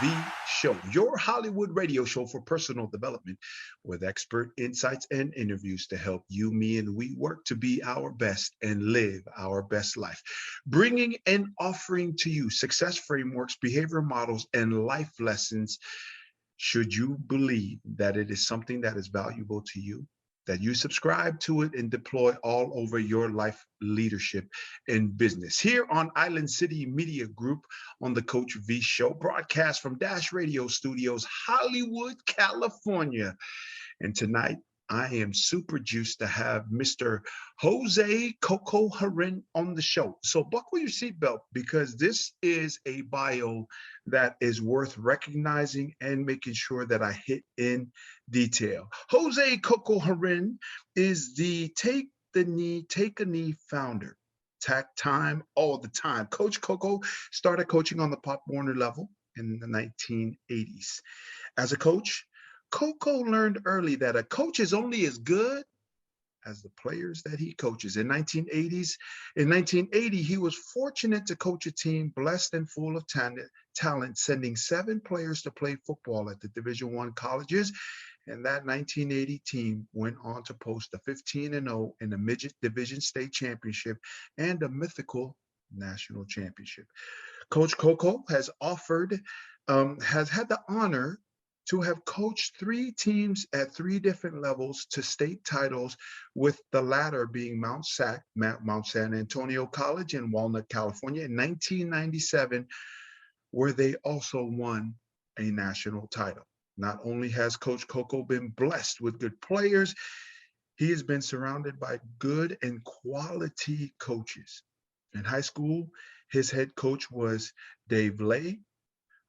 the Show, your Hollywood radio show for personal development with expert insights and interviews to help you, me, and we work to be our best and live our best life. Bringing and offering to you success frameworks, behavior models, and life lessons should you believe that it is something that is valuable to you, that you subscribe to it and deploy all over your life, leadership, and business. Here on Island City Media Group on the Coach V Show, broadcast from Dash Radio Studios, Hollywood, California. And tonight, I am super juiced to have Mr. Jose Coco Jarin on the show. So buckle your seatbelt because this is a bio that is worth recognizing and making sure that I hit in detail. Jose Coco Jarin is the Take a Knee founder. Tack time all the time. Coach Coco started coaching on the Pop Warner level in the 1980s. As a coach, Coco learned early that a coach is only as good as the players that he coaches. In 1980, he was fortunate to coach a team blessed and full of talent, sending 7 players to play football at the Division I colleges. And that 1980 team went on to post a 15-0 in the midget division state championship and a mythical national championship. Coach Coco has had the honor to have coached 3 teams at 3 different levels to state titles, with the latter being Mount San Antonio College in Walnut, California in 1997, where they also won a national title. Not only has Coach Coco been blessed with good players, he has been surrounded by good and quality coaches. In high school, his head coach was Dave Lay,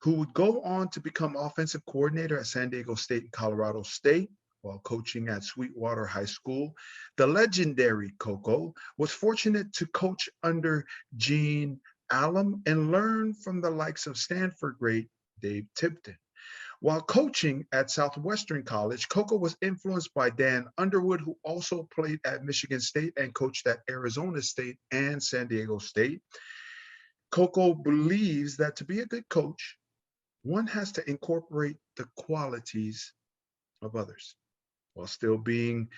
who would go on to become offensive coordinator at San Diego State and Colorado State while coaching at Sweetwater High School. The legendary Coco was fortunate to coach under Gene Allen and learn from the likes of Stanford great Dave Tipton. While coaching at Southwestern College, Coco was influenced by Dan Underwood, who also played at Michigan State and coached at Arizona State and San Diego State. Coco believes that to be a good coach, one has to incorporate the qualities of others while still being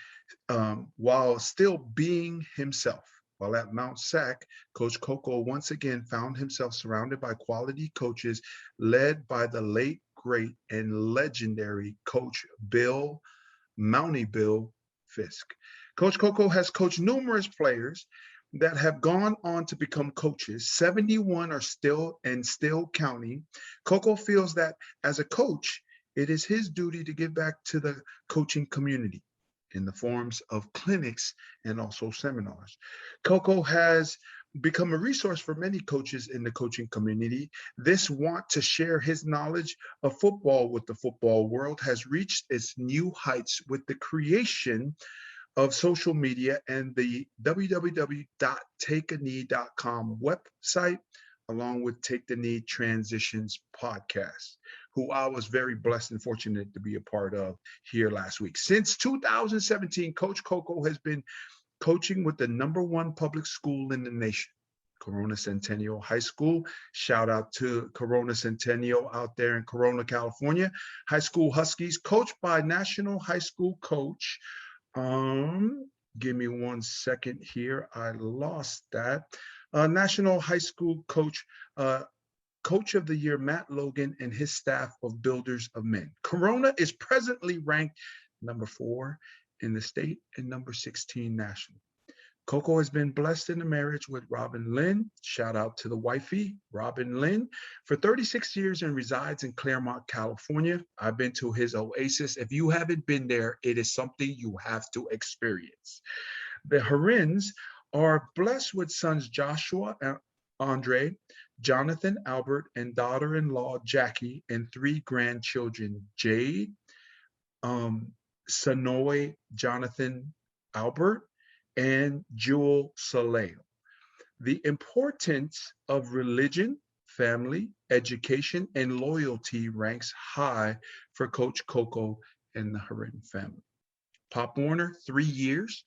himself. While at Mount Sac, Coach Coco once again found himself surrounded by quality coaches led by the late, great, and legendary Coach Mountie Bill Fisk. Coach Coco has coached numerous players that have gone on to become coaches. 71 are still counting. Coco feels that as a coach, it is his duty to give back to the coaching community in the forms of clinics and also seminars. Coco has become a resource for many coaches in the coaching community. This want to share his knowledge of football with the football world has reached its new heights with the creation of social media and the www.takeaknee.com website, along with Take the Knee Transitions podcast, who I was very blessed and fortunate to be a part of here last week. Since 2017, Coach Coco has been coaching with the #1 public school in the nation, Corona Centennial High School. Shout out to Corona Centennial out there in Corona, California. High school Huskies, coached by national high school coach. Give me 1 second here. I lost that. National high school coach, Coach of the Year, Matt Logan, and his staff of Builders of Men. Corona is presently ranked #4 in the state and #16 nationally. Coco has been blessed in a marriage with Robin Lynn. Shout out to the wifey, Robin Lynn, for 36 years and resides in Claremont, California. I've been to his oasis. If you haven't been there, it is something you have to experience. The Jarins are blessed with sons Joshua and Andre, Jonathan Albert, and daughter-in-law Jackie, and 3 grandchildren, Jade Soigne'e, Jonathan Albert, and Jewel Soleil. The importance of religion, family, education, and loyalty ranks high for Coach Coco and the Jarin family. Pop Warner, 3 years,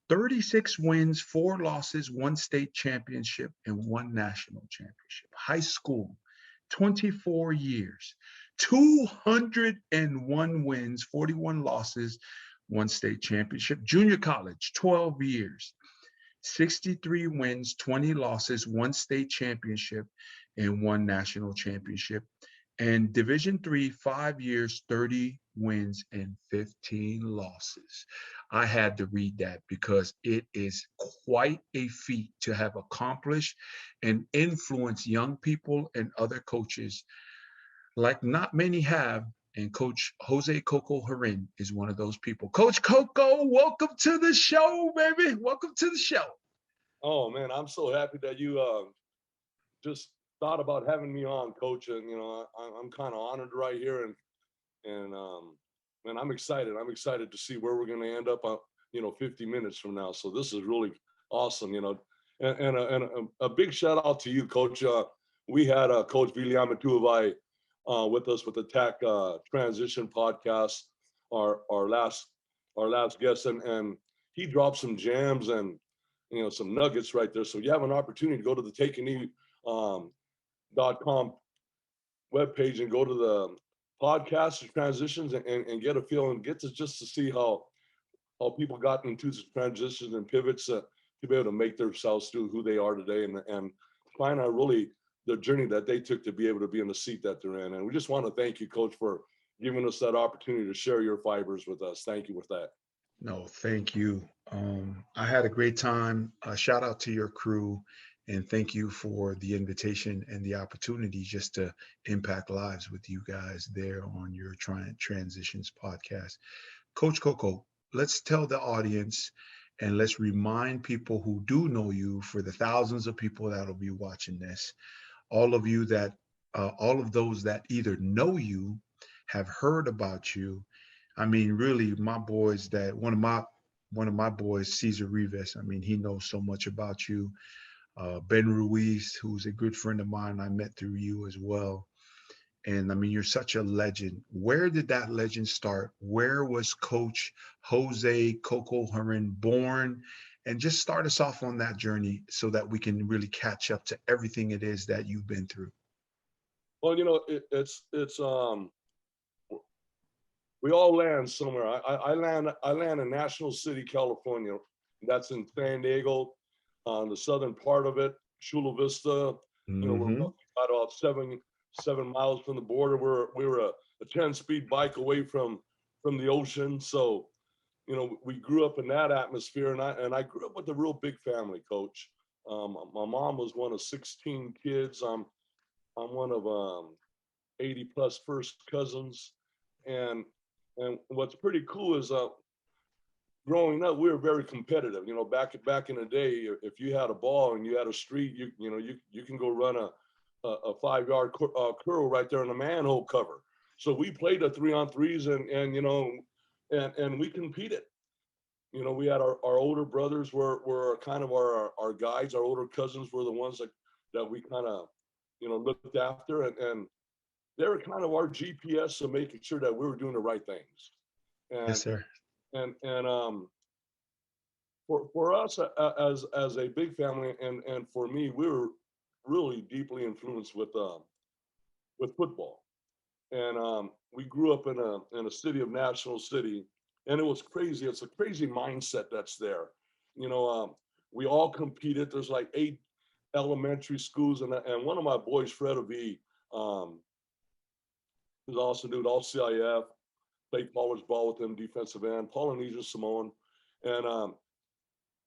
36 wins, 4 losses, 1 state championship, and 1 national championship. High school, 24 years, 201 wins, 41 losses, one state championship. Junior college, 12 years, 63 wins, 20 losses, one state championship, and one national championship. And Division Three, 5 years, 30 wins and 15 losses. I had to read that because it is quite a feat to have accomplished and influence young people and other coaches like not many have. And Coach Jose Coco Jarin is one of those people. Coach Coco, welcome to the show, baby. Welcome to the show. Oh man, I'm so happy that you just thought about having me on, Coach. And I'm kind of honored right here, and man, I'm excited. I'm excited to see where we're going to end up. 50 minutes from now. So this is really awesome. And a big shout out to you, Coach. We had Coach Viliama Tuavai with us with the TAC Transition podcast, our last guest, and he dropped some gems and some nuggets right there. So you have an opportunity to go to the TAKEAKNEE .com webpage and go to the podcast transitions and get a feel and get to just to see how people got into transitions and pivots to be able to make themselves through who they are today and find out really the journey that they took to be able to be in the seat that they're in. And we just want to thank you, Coach, for giving us that opportunity to share your fibers with us. Thank you with that. No, thank you. I had a great time. Shout out to your crew and thank you for the invitation and the opportunity just to impact lives with you guys there on your Transitions podcast. Coach Coco, let's tell the audience and let's remind people who do know you for the thousands of people that'll be watching this, all of you that, all of those that either know you, have heard about you. I mean, really, my boys that one of my boys, Cesar Rivas. I mean, he knows so much about you. Ben Ruiz, who's a good friend of mine, I met through you as well. And I mean, you're such a legend. Where did that legend start? Where was Coach Jose Coco Jarin born? And just start us off on that journey so that we can really catch up to everything it is that you've been through. Well, it's we all land somewhere. I land in National City, California. That's in San Diego, on the southern part of it, Chula Vista. We're Mm-hmm. about 7 miles from the border. We were a 10-speed bike away from the ocean. So we grew up in that atmosphere, and I grew up with a real big family, Coach. My mom was one of 16 kids. I'm one of 80 plus first cousins, and what's pretty cool is growing up we were very competitive. Back in the day, if you had a ball and you had a street, you can go run a 5 yard curl right there in a manhole cover. So we played the 3-on-3s and we competed. We had our older brothers were kind of our guides. Our older cousins were the ones that we kind of looked after, and they were kind of our GPS of making sure that we were doing the right things. Yes, And sir. and for us as a big family, and for me, we were really deeply influenced with football. And we grew up in a city of National City, and it was crazy. It's a crazy mindset that's there. We all competed. There's like 8 elementary schools, and one of my boys, Fred V, who's also doing all CIF, played college ball with him, defensive end, Polynesian Samoan, and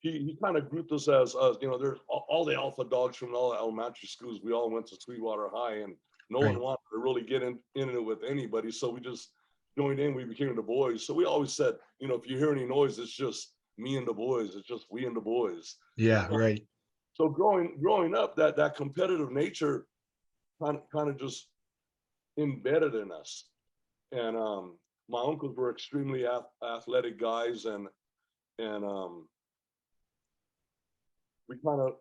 he kind of grouped us as there's all the alpha dogs from all the elementary schools. We all went to Sweetwater High, and no one Right. wanted to really get in it with anybody, so we just joined in. We became the boys. So we always said, if you hear any noise, it's just me and the boys. It's just we and the boys. Yeah, So, right. so growing up, that competitive nature kind of just embedded in us. And my uncles were extremely athletic guys, and we kind of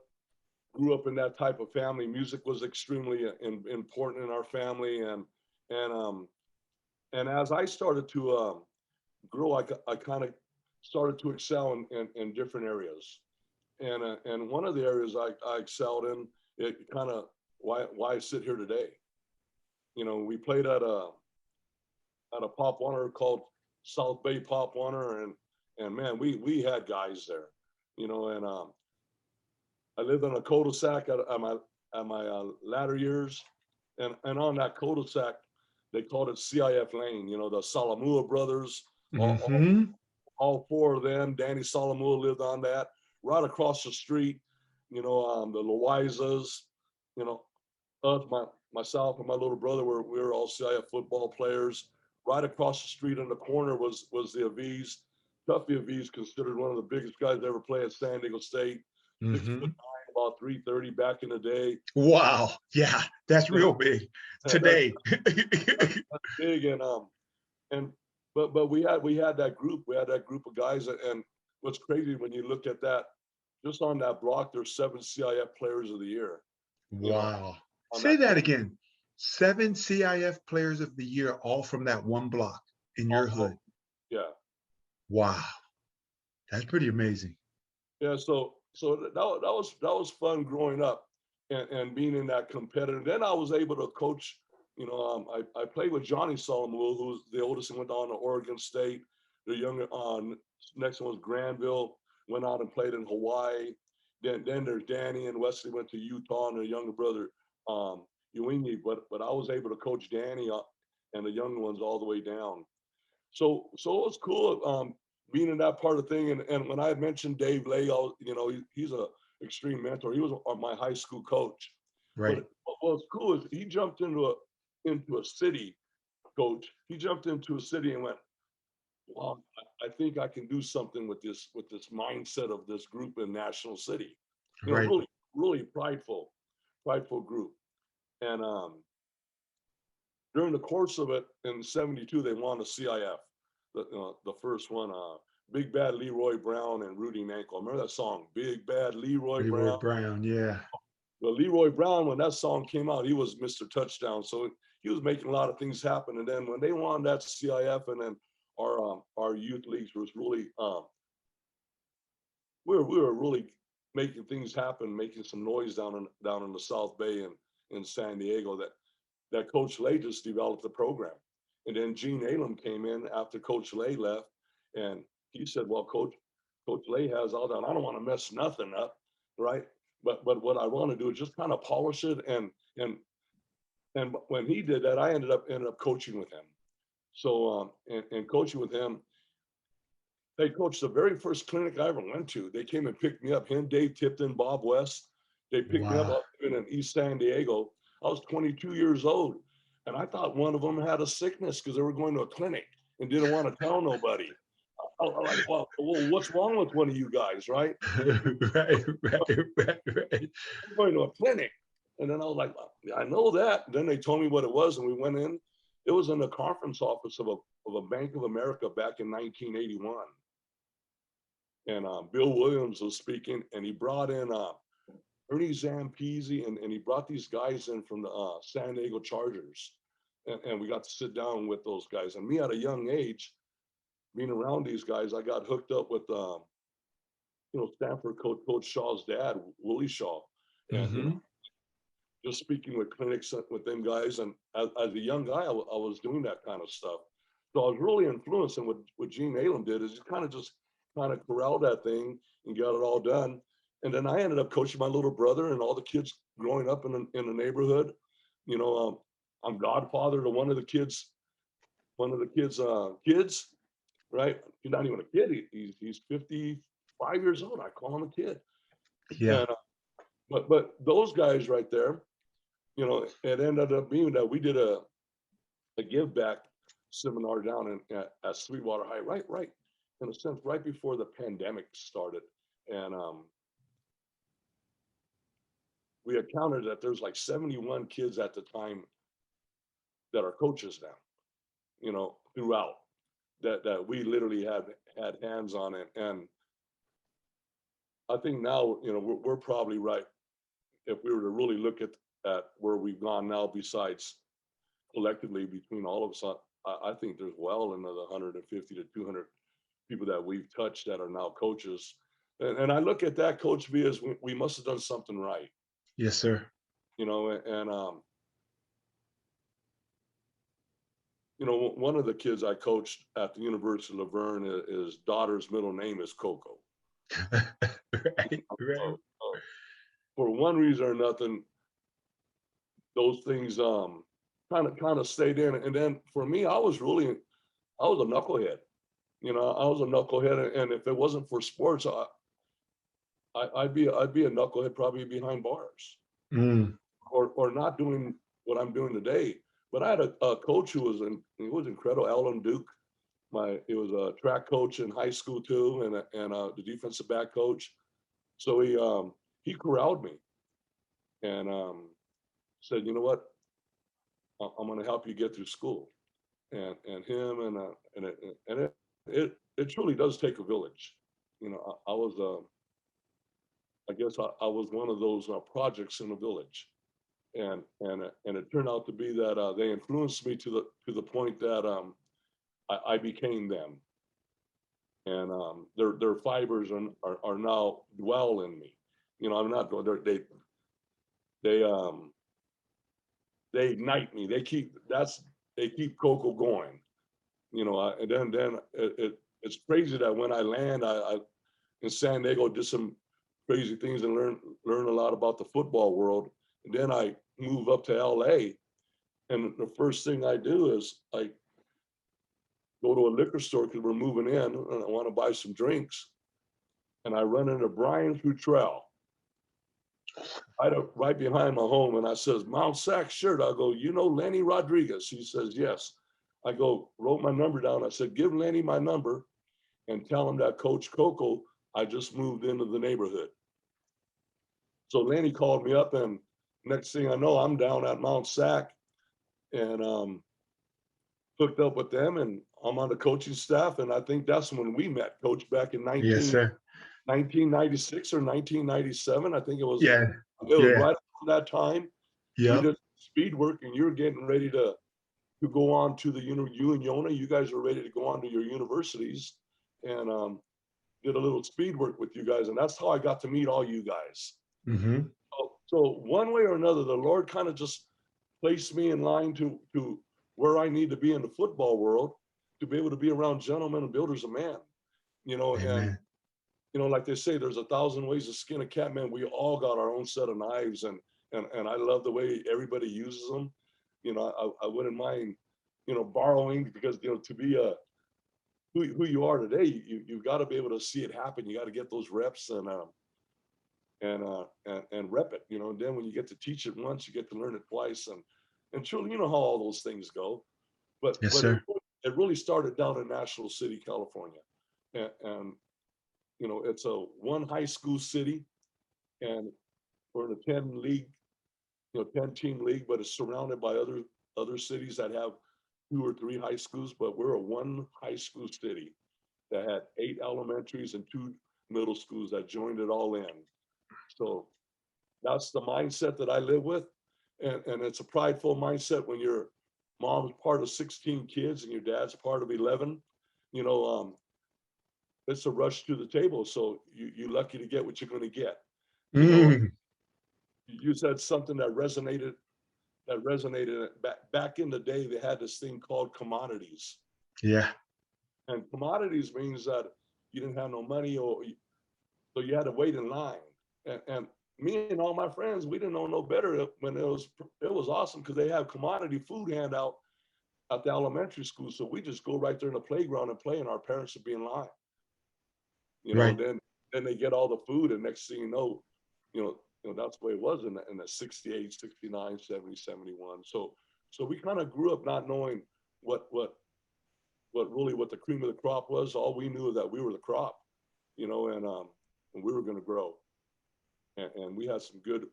grew up in that type of family. Music was extremely important in our family, and and as I started to grow, I kind of started to excel in different areas, and one of the areas I excelled in, it kind of why I sit here today. we played at a Pop Warner called South Bay Pop Warner, and man, we had guys there, and I lived in a cul-de-sac at my latter years, and on that cul-de-sac, they called it CIF Lane. The Salamua brothers, all, Mm-hmm. all four of them. Danny Salamua lived on that. Right across the street, the Loizas, you know, us, myself and my little brother we were all CIF football players. Right across the street in the corner was the Aviz. Tuffy Aviz, considered one of the biggest guys to ever play at San Diego State. 6'9", Mm-hmm. about 330 back in the day. Wow. Yeah, that's You know, real big that's today. big, and but we had that group. We had that group of guys, and what's crazy when you look at that, just on that block, there's 7 CIF players of the year. You know, Wow. on Say that that block. again. 7 CIF players of the year, all from that one block in your Oh, hood. yeah, Wow. That's pretty amazing. yeah. So that was fun growing up, and being in that competitive. Then I was able to coach. I played with Johnny Solomon, who's the oldest and went on to Oregon State. The younger next one was Granville, went out and played in Hawaii. Then there's Danny and Wesley went to Utah, and their younger brother Uingi. But I was able to coach Danny and the younger ones all the way down. So it was cool being in that part of the thing. And when I had mentioned Dave Lay, he's a extreme mentor. He was my high school coach. But Right. what was cool is he jumped into a city, coach. He jumped into a city and went, "Wow, I think I can do something with this mindset of this group in National City." Right. Really, really prideful group. And during the course of it in '72, they won the CIF, the first one. Big Bad Leroy Brown and Rudy Nanko. Remember that song, Big Bad Leroy Leroy Brown? Brown. Yeah. Well, Leroy Brown, when that song came out, he was Mr. Touchdown. So he was making a lot of things happen. And then when they won that CIF, and then our youth leagues was really we were really making things happen, making some noise down in the South Bay and in San Diego. That Coach Lay just developed the program. And then Gene Alum came in after Coach Lay left, and he said, "Well, Coach Lay has all that. I don't want to mess nothing up, right? But what I want to do is just kind of polish it." And when he did that, I ended up coaching with him. So and coaching with him, hey, coach, the very first clinic I ever went to, they came and picked me up. Him, Dave Tipton, Bob West. They picked me up Wow. in East San Diego. I was 22 years old, and I thought one of them had a sickness because they were going to a clinic and didn't want to tell nobody. I'm like, well, what's wrong with one of you guys, right? Right, right. I'm going to a clinic. And then I was like, well, I know that. And then they told me what it was, and we went in. It was in the conference office of a Bank of America back in 1981. And Bill Williams was speaking, and he brought in Ernie Zampese, and he brought these guys in from the San Diego Chargers. And we got to sit down with those guys. And me at a young age, being around these guys, I got hooked up with Stanford Coach Shaw's dad, Willie Shaw, and Mm-hmm. just speaking with clinics with them guys. And as a young guy, I was doing that kind of stuff. So I was really influenced. And what Gene Alum did is he kind of corralled that thing and got it all done. And then I ended up coaching my little brother and all the kids growing up in the neighborhood. I'm godfather to one of the kids' kids, right? He's not even a kid. He's 55 years old. I call him a kid. Yeah. And but those guys right there, it ended up being that we did a give back seminar down at Sweetwater High, right, in a sense, right before the pandemic started. And we had counted that there's like 71 kids at the time that are coaches now, throughout that we literally had hands on it. And I think now, we're probably right. If we were to really look at where we've gone now, besides collectively between all of us, I think there's well into the 150 to 200 people that we've touched that are now coaches. And I look at that, Coach V, as we must have done something right, Yes, sir. and you know, one of the kids I coached at the University of Laverne, his daughter's middle name is Coco. Right, right. So for one reason or nothing, those things kind of stayed in. And then for me, I was a knucklehead. You know, I was a knucklehead, and if it wasn't for sports, I'd be a knucklehead probably behind bars, Mm, or not doing what I'm doing today. But I had a coach he was incredible, Alan Duke. He was a track coach in high school too, and the defensive back coach. So he corralled me and said, you know what, I'm going to help you get through school. And him and it truly does take a village. You know, I was I guess I was one of those projects in the village, and it turned out to be that they influenced me to the point that I became them, and their fibers are now dwell in me. You know, I'm not they um they ignite me. They keep Coco going. You know, and then it's crazy that when I land, I in San Diego did some crazy things and learn a lot about the football world. And then I move up to LA, and the first thing I do is I go to a liquor store because we're moving in, and I want to buy some drinks, and I run into Brian Futrell right behind my home, and I says, Mount Sac shirt. I go, you know Lenny Rodriguez? He says, yes. I go, wrote my number down. I said, give Lenny my number and tell him that Coach Coco, I just moved into the neighborhood. So Lenny called me up, and next thing I know, I'm down at Mount Sac and hooked up with them, and I'm on the coaching staff. And I think that's when we met, Coach, back in yes, sir. 1996 or 1997. I think Yeah, it was yeah, right around that time. We yep. did speed work, and you're getting ready to go on to you and Yona, you guys are ready to go on to your universities, and did a little speed work with you guys. And that's how I got to meet all you guys. Mm-hmm. So one way or another, the Lord kind of just placed me in line to where I need to be in the football world to be able to be around gentlemen and builders of man. You know, and Amen. you know, like they say, there's 1,000 ways to skin a cat. Man, we all got our own set of knives, and I love the way everybody uses them. You know, I wouldn't mind, you know, borrowing, because you know, to be who you are today, you've got to be able to see it happen. You got to get those reps and rep it. You know, and then when you get to teach it once, you get to learn it twice, and truly, you know how all those things go. But Yes, sir. it really started down in National City, California, and you know, it's a one high school city, and we're in a 10 league, you know, 10 team league, but it's surrounded by other cities that have 2 or 3 high schools. But we're a one high school city that had 8 elementaries and 2 middle schools that joined it all in. So that's the mindset that I live with, and it's a prideful mindset when your mom's part of 16 kids and your dad's part of 11. You know, it's a rush to the table. So you're lucky to get what you're going to get. You know, Mm, you said something that resonated. Back in the day. They had this thing called commodities, yeah. and commodities means that you didn't have no money, so you had to wait in line. And me and all my friends, we didn't know no better when it was awesome, because they have commodity food handout at the elementary school. So we just go right there in the playground and play, and our parents would be in line. You know, Right. and then they get all the food, and next thing you know, that's the way it was in the 68, 69, 70, 71. So we kind of grew up not knowing what the cream of the crop was. All we knew is that we were the crop, you know, and we were going to grow. And we had some good,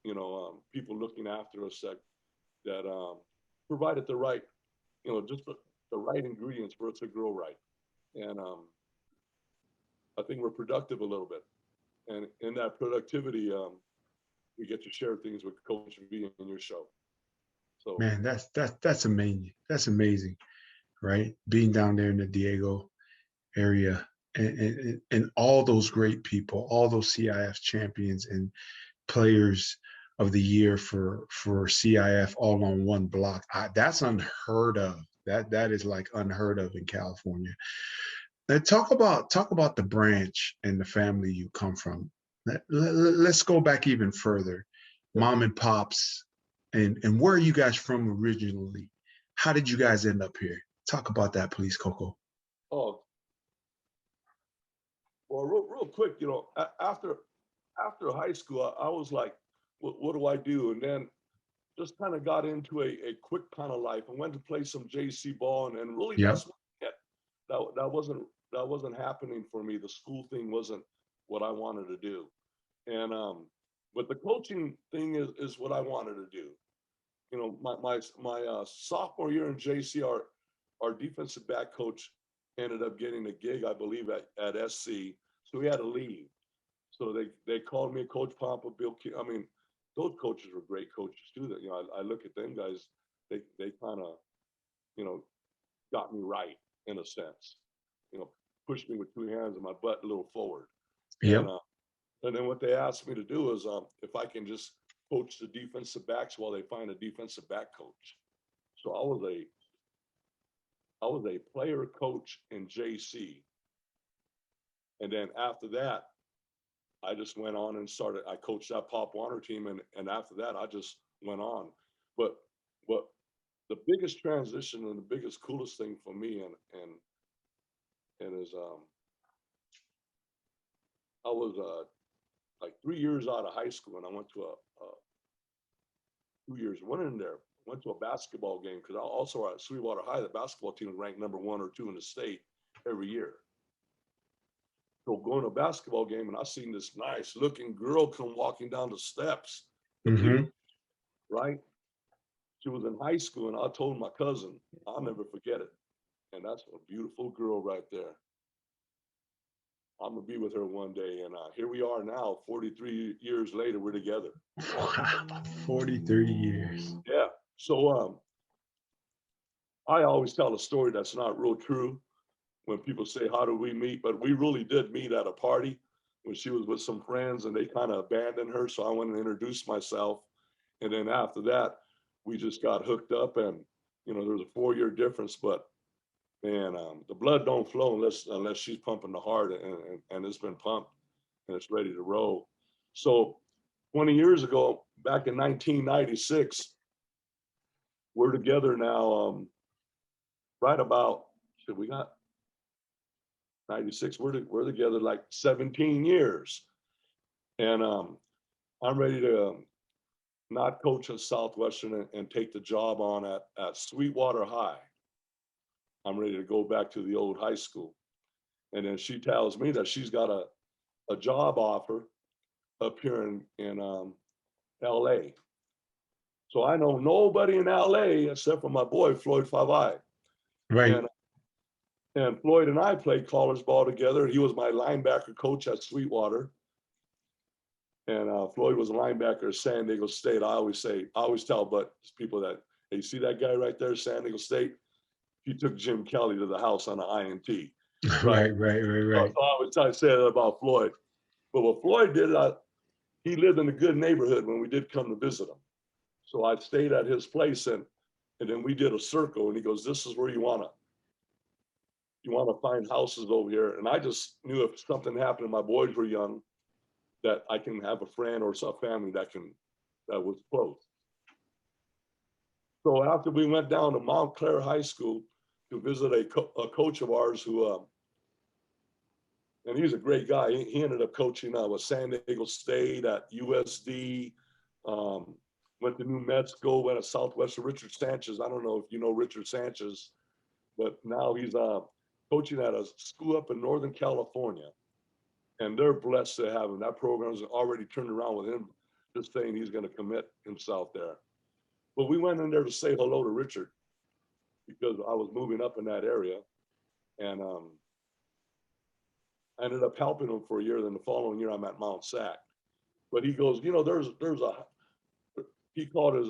you know, people looking after us that provided the right, you know, just the right ingredients for us to grow right. And I think we're productive a little bit. And in that productivity, we get to share things with Coach V in your show. So Man, that's amazing. That's amazing, right? Being down there in the Diego area, and all those great people, all those CIF champions and players of the year for CIF all on one block. That's unheard of. That is like unheard of in California. Now talk about the branch and the family you come from. Let's go back even further. Mom and pops, and where are you guys from originally? How did you guys end up here? Talk about that, please, Coco. Oh, well, real quick, you know, after high school, I was like, what do I do? And then just kind of got into a quick kind of life. I went to play some JC ball, and really Yep. that's what, that wasn't happening for me. The school thing wasn't what I wanted to do, and but the coaching thing is what I wanted to do. You know, my sophomore year in JC, our defensive back coach ended up getting a gig, I believe, at SC, so we had to leave. So they called me Coach Pompa, Bill. I mean, those coaches were great coaches too. That, you know, I look at them guys. They kind of, you know, got me right in a sense. You know, pushed me with two hands and my butt a little forward. And Yep. and then what they asked me to do is if I can just coach the defensive backs while they find a defensive back coach. So I was a player coach in JC, and then after that, I just went on and started. I coached that Pop Warner team, and after that, I just went on. But what the biggest transition and the biggest coolest thing for me and is I was like 3 years out of high school, and I went to a 2 years went in there, went to a basketball game because I also at Sweetwater High, the basketball team was ranked number 1 or 2 in the state every year. So going to a basketball game, and I seen this nice looking girl come walking down the steps, the bleachers, Mm-hmm. right? She was in high school, and I told my cousin, I'll never forget it. And that's a beautiful girl right there. I'm gonna be with her one day, and here we are now, 43 years later, we're together. Wow. 43 years. Yeah. So I always tell a story that's not real true when people say, "How do we meet?" But we really did meet at a party when she was with some friends, and they kind of abandoned her. So I went and introduced myself, and then after that, we just got hooked up, and you know, there's a 4-year difference, but man, the blood don't flow unless she's pumping the heart, and it's been pumped and it's ready to roll. So 20 years ago, back in 1996, we're together now. Right about, shit, we got 96. We're together like 17 years, and I'm ready to not coach at Southwestern and take the job on at Sweetwater High. I'm ready to go back to the old high school. And then she tells me that she's got a job offer up here in LA. So I know nobody in LA except for my boy Floyd 5I. Right. And Floyd and I played college ball together. He was my linebacker coach at Sweetwater. And Floyd was a linebacker at San Diego State. I always tell but people that, hey, you see that guy right there, San Diego State? He took Jim Kelly to the house on an INT, right? Right. Right. Right. So Right. I always try to say that about Floyd. But what Floyd did, he lived in a good neighborhood when we did come to visit him. So I stayed at his place, and then we did a circle, and he goes, "This is where you wanna find houses over here." And I just knew if something happened and my boys were young, that I can have a friend or some family that was close. So after we went down to Montclair High School to visit a coach of ours who, and he's a great guy. He ended up coaching with San Diego State, at USD, went to New Mexico, went to Southwestern. Richard Sanchez. I don't know if you know Richard Sanchez, but now he's coaching at a school up in Northern California. And they're blessed to have him. That program's already turned around with him, just saying he's going to commit himself there. But we went in there to say hello to Richard because I was moving up in that area. And I ended up helping him for a year. Then the following year, I'm at Mount Sac. But he goes, you know, he called his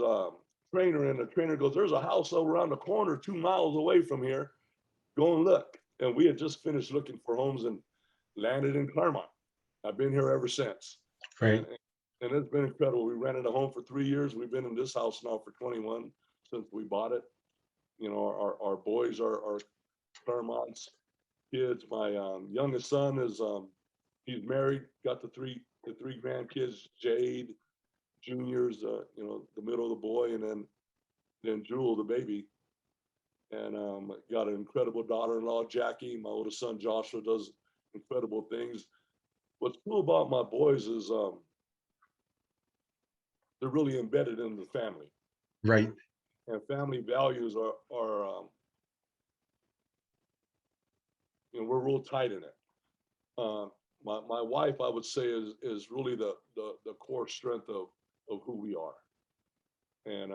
trainer, and the trainer goes, "There's a house over around the corner, 2 miles away from here. Go and look." And we had just finished looking for homes and landed in Claremont. I've been here ever since. Right. And it's been incredible. We rented a home for 3 years. We've been in this house now for 21 since we bought it. our boys are Claremont's kids. My youngest son is he's married, got the three grandkids. Jade Junior's the middle of the boy, and then Jewel the baby, and got an incredible daughter-in-law, Jackie. My oldest son Joshua does incredible things. What's cool about my boys is they're really embedded in the family, Right. and family values are we're real tight in it. My wife, I would say, is really the core strength of who we are, and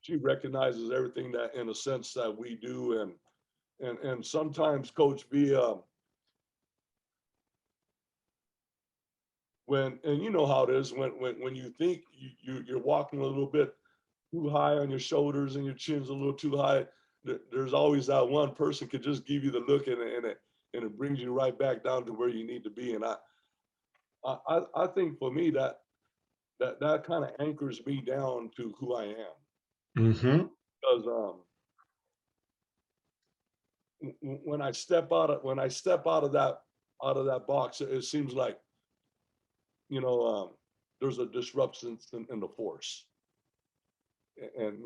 she recognizes everything that, in a sense, that we do, and sometimes, Coach B, and you know how it is when you think you're walking a little bit too high on your shoulders and your chin's a little too high, there's always that one person could just give you the look, and it brings you right back down to where you need to be. And I think for me that kind of anchors me down to who I am, Mm-hmm. because when I step out of that box, it seems like there's a disruption in the force. And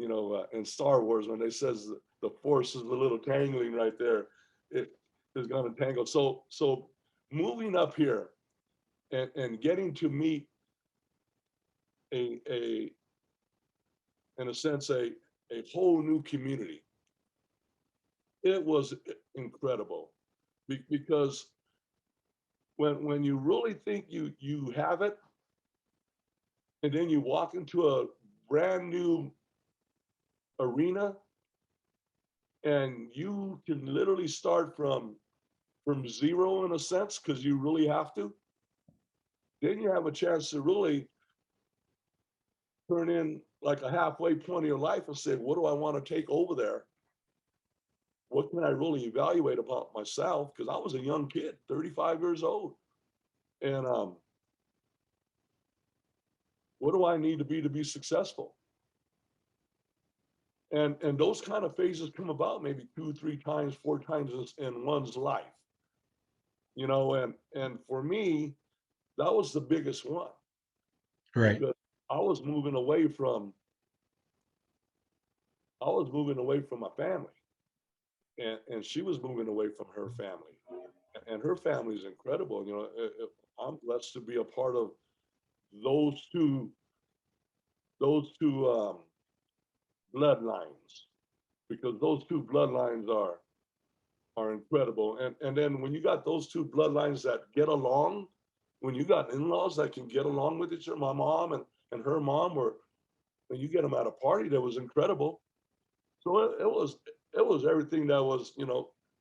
in Star Wars, when they says the force is a little tangling right there, it is going to tangle. So moving up here and getting to meet a in a sense a whole new community, it was incredible, because when you really think you have it, and then you walk into a brand new arena, and you can literally start from zero, in a sense, because you really have to, then you have a chance to really turn in like a halfway point of your life and say, what do I want to take over there? What can I really evaluate about myself? Because I was a young kid, 35 years old. And what do I need to be successful? And those kind of phases come about maybe 2, 3 times, 4 times in one's life. And for me, that was the biggest one, Right. because I was moving away from my family, and she was moving away from her family, and her family is incredible. I'm blessed to be a part of those two bloodlines, because those two bloodlines are incredible. And then when you got those two bloodlines that get along, when you got in-laws that can get along with each other, my mom and her mom were, when you get them at a party, that was incredible. So it was everything that was,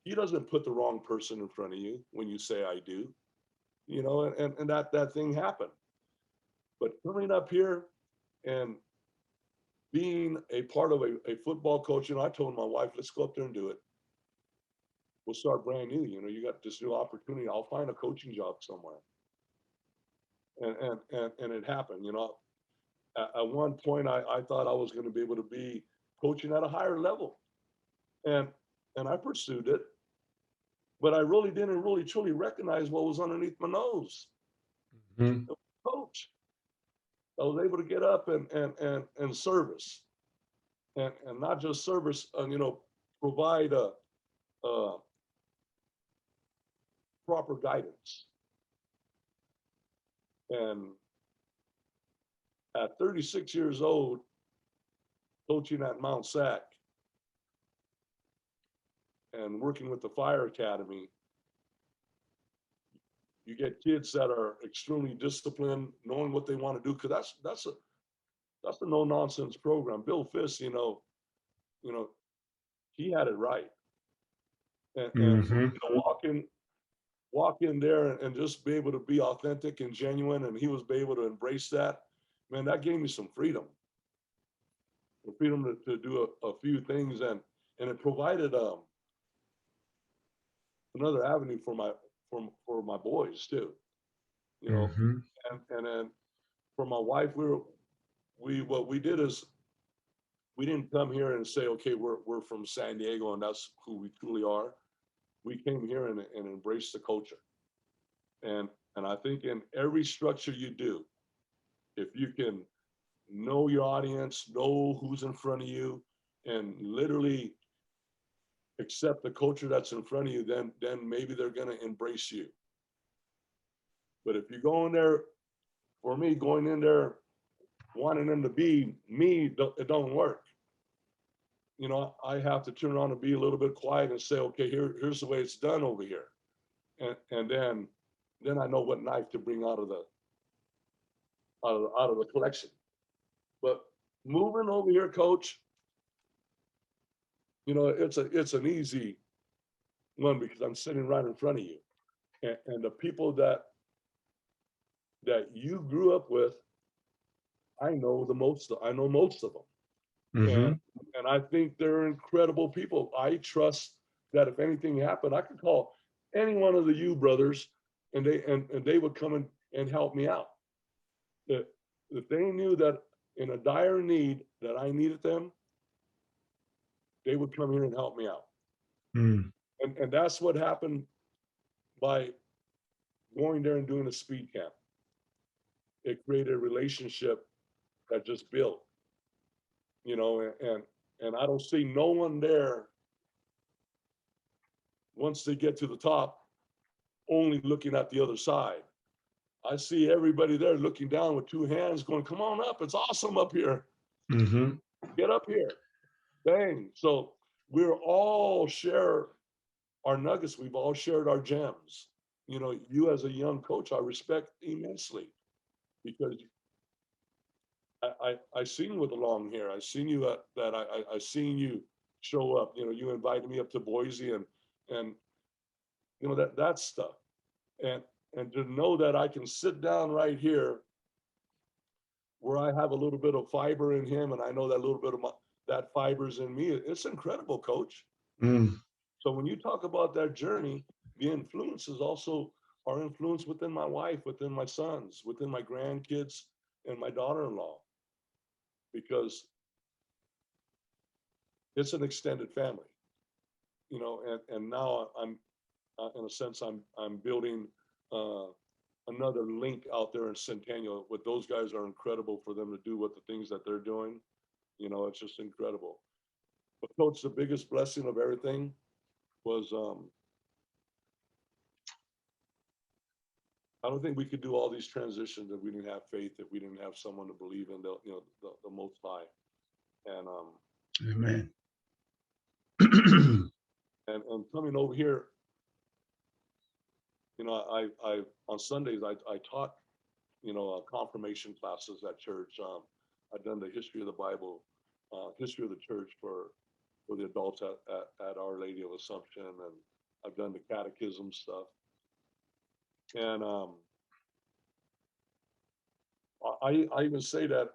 he doesn't put the wrong person in front of you when you say I do, and that thing happened. But coming up here and being a part of a football coach, I told my wife, let's go up there and do it. We'll start brand new. You got this new opportunity. I'll find a coaching job somewhere. And it happened. At one point I thought I was going to be able to be coaching at a higher level. And I pursued it, but I really didn't really truly recognize what was underneath my nose. Mm-hmm. Coach. I was able to get up and service, and not just service, provide a proper guidance. And at 36 years old, coaching at Mount Sac and working with the fire academy, you get kids that are extremely disciplined, knowing what they want to do, because that's a no nonsense program. Bill Fisk, he had it right, and Mm-hmm. walk in there and just be able to be authentic and genuine, and he was able to embrace that. Man, that gave me some freedom, the freedom to do a few things, and it provided another avenue for my boys too, you know. Mm-hmm. And then for my wife, we what we did is we didn't come here and say, okay, we're from San Diego and that's who we truly are. We came here and embraced the culture. And I think in every structure you do, if you can know your audience, know who's in front of you, and literally accept the culture that's in front of you, then maybe they're gonna embrace you. But if you go in there, for me, going in there wanting them to be me, it don't work. You know, I have to turn around and be a little bit quiet and say, okay, here's the way it's done over here. And then I know what knife to bring out of the collection. But moving over here, coach, you know, it's an easy one because I'm sitting right in front of you. And the people that you grew up with, I know most of them. Mm-hmm. And I think they're incredible people. I trust that if anything happened, I could call any one of the you brothers and they would come and help me out. If they knew that in a dire need that I needed them, they would come here and help me out. Mm. And that's what happened by going there and doing a speed camp. It created a relationship that just built, you know, and I don't see no one there once they get to the top only looking at the other side. I see everybody there looking down with two hands going, come on up, it's awesome up here. Mm-hmm. Get up here. Bang. So we're all share our nuggets. We've all shared our gems. You know, you as a young coach, I respect immensely because I seen you with the long hair. I seen you I seen you show up. You know, you invited me up to Boise and you know that stuff. And to know that I can sit down right here where I have a little bit of fiber in him, and I know that little bit of that fiber's in me. It's incredible, coach. Mm. So when you talk about that journey, the influences also are influenced within my wife, within my sons, within my grandkids, and my daughter-in-law, because it's an extended family, you know. And now I'm, in a sense, I'm building another link out there in Centennial. What those guys are incredible for them to do what the things that they're doing. You know, it's just incredible. But coach, the biggest blessing of everything was I don't think we could do all these transitions if we didn't have faith, if we didn't have someone to believe in the Most High. And Amen. and coming over here, you know, I on Sundays I taught, you know, confirmation classes at church. I've done the history of the Bible, history of the church for the adults at Our Lady of Assumption, and I've done the catechism stuff. And I even say that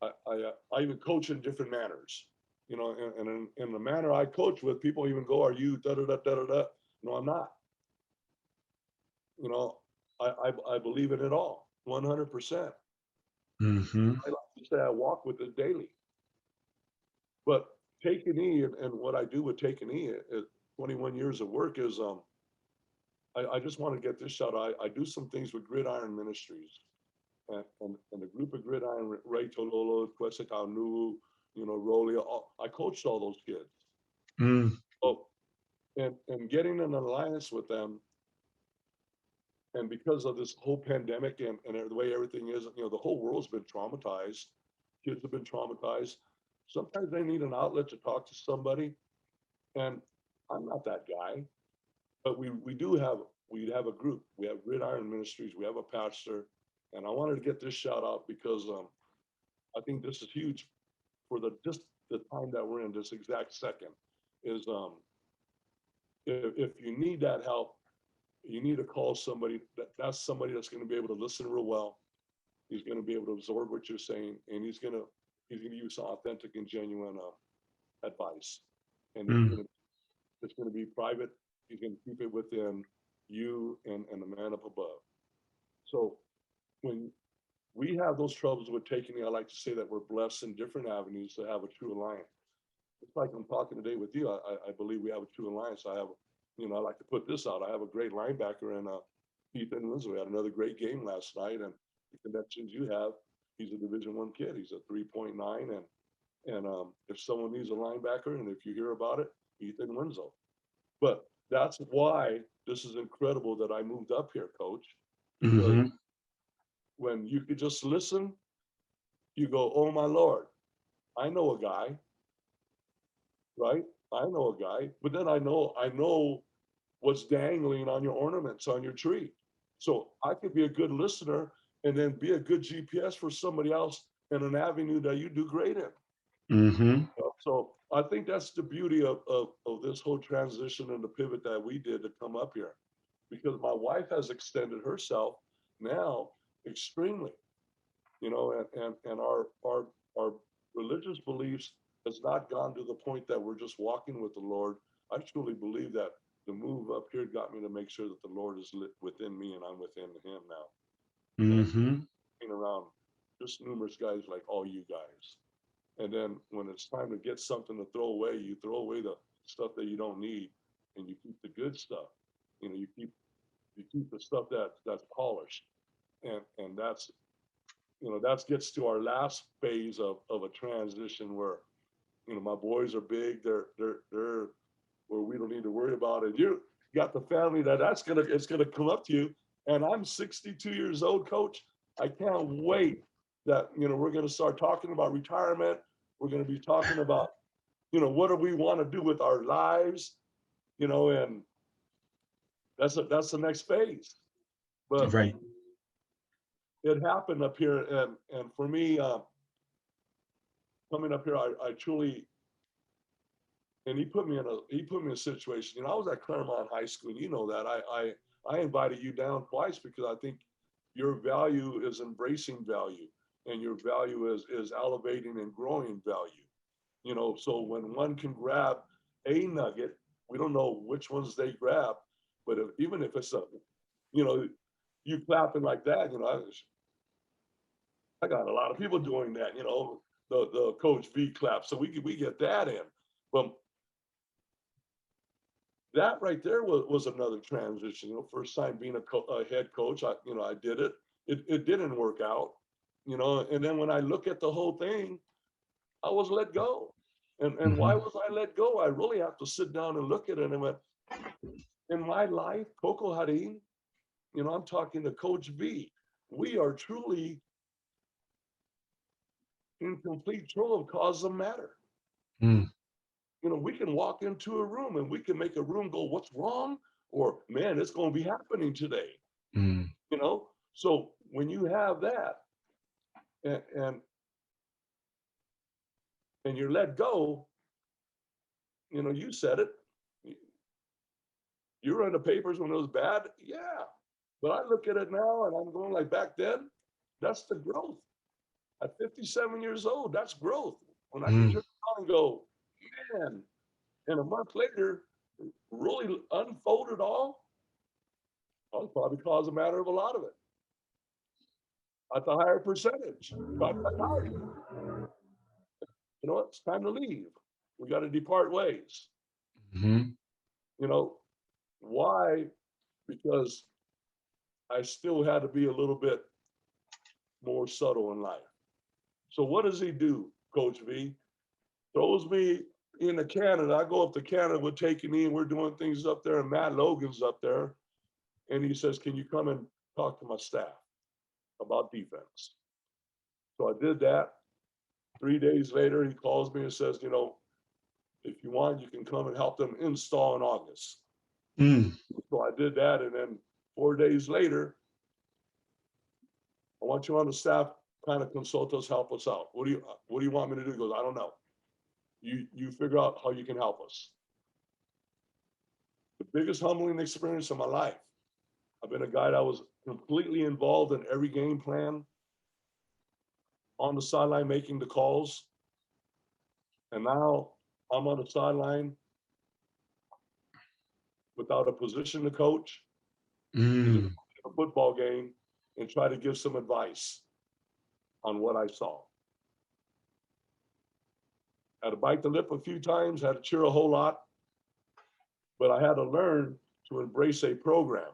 I even coach in different manners, you know, and in the manner I coach with, people even go, "Are you da da da da da da?" No, I'm not. You know, I believe in it all, 100%. Mm-hmm. I like to say I walk with it daily. But TAKEAKNEE and what I do with TAKEAKNEE at 21 years of work is I just want to get this shout. I do some things with Gridiron Ministries and the group of Gridiron, Ray Tololo, Kwesikaunu, you know, Rolia. I coached all those kids. Mm. Oh, and getting an alliance with them, and because of this whole pandemic and the way everything is, you know, the whole world's been traumatized. Kids have been traumatized. Sometimes they need an outlet to talk to somebody, and I'm not that guy. But we have a group. We have Gridiron Ministries. We have a pastor, and I wanted to get this shout out because I think this is huge for just the time that we're in. This exact second is if you need that help, you need to call somebody. That's somebody that's going to be able to listen real well. He's going to be able to absorb what you're saying, and he's going to use authentic and genuine advice, and Mm. it's going to be private. You can keep it within you and the man up above. So when we have those troubles with TAKEAKNEE. I like to say that we're blessed in different avenues to have a true alliance. It's like I'm talking today with you. I believe we have a true alliance. I have, I like to put this out. I have a great linebacker in Ethan Winslow. We had another great game last night, and the connections you have. He's a Division I kid. He's a 3.9, and if someone needs a linebacker, and if you hear about it, Ethan Winslow. But that's why this is incredible that I moved up here, Coach. Because when you could just listen, you go, "Oh my Lord, I know a guy." Right? I know a guy, but then I know what's dangling on your ornaments on your tree. So I could be a good listener and then be a good GPS for somebody else in an avenue that you do great in. So I think that's the beauty of this whole transition and the pivot that we did to come up here, because my wife has extended herself now extremely, and our religious beliefs has not gone to the point that we're just walking with the Lord. I truly believe that the move up here got me to make sure that the Lord is within me and I'm within Him now. And around just numerous guys like all you guys. And then when it's time to get something to throw away, you throw away the stuff that you don't need, and you keep the good stuff. You keep the stuff that's polished, and that's that gets to our last phase of a transition where my boys are big. They're where we don't need to worry about it. You got the family it's gonna come up to you. And I'm 62 years old, Coach. I can't wait that we're gonna start talking about retirement. We're gonna be talking about what do we want to do with our lives, and that's the next phase. But right. It happened up here, and for me, coming up here, I truly. And he put me in a situation. I was at Claremont High School. You know that I invited you down twice because I think your value is embracing value, and your value is elevating and growing value. So when one can grab a nugget, we don't know which ones they grab, but even if it's you clapping like that, I got a lot of people doing that. The Coach V clap, so we get that in, but. That right there was another transition. First time being a head coach, I did it. It didn't work out, and then when I look at the whole thing, I was let go. And why was I let go? I really have to sit down and look at it and went, in my life, Coco Jarin, I'm talking to Coach V. We are truly in complete control of cause of matter. We can walk into a room and we can make a room go, "What's wrong?" Or, "Man, it's going to be happening today." So when you have that and you're let go, you said it. You were in the papers when it was bad. Yeah. But I look at it now and I'm going like, back then, that's the growth. At 57 years old, that's growth. When I can turn around and go, man, and a month later, really unfold it all, I'll probably cause a matter of a lot of it. At the higher percentage. It's time to leave. We got to depart ways. Why? Because I still had to be a little bit more subtle in life. So what does he do, Coach V? Throws me into Canada. I go up to Canada with TAKEAKNEE, and we're doing things up there, and Matt Logan's up there. And he says, "Can you come and talk to my staff about defense?" So I did that. 3 days later, he calls me and says, "If you want, you can come and help them install in August." So I did that. And then 4 days later, "I want you on the staff, kind of consult us, help us out. What do you want me to do?" He goes, "I don't know. You figure out how you can help us." The biggest humbling experience of my life. I've been a guy that was completely involved in every game plan, on the sideline making the calls. And now I'm on the sideline without a position to coach, a football game, and try to give some advice. on what I saw. Had to bite the lip a few times, had to cheer a whole lot, but I had to learn to embrace a program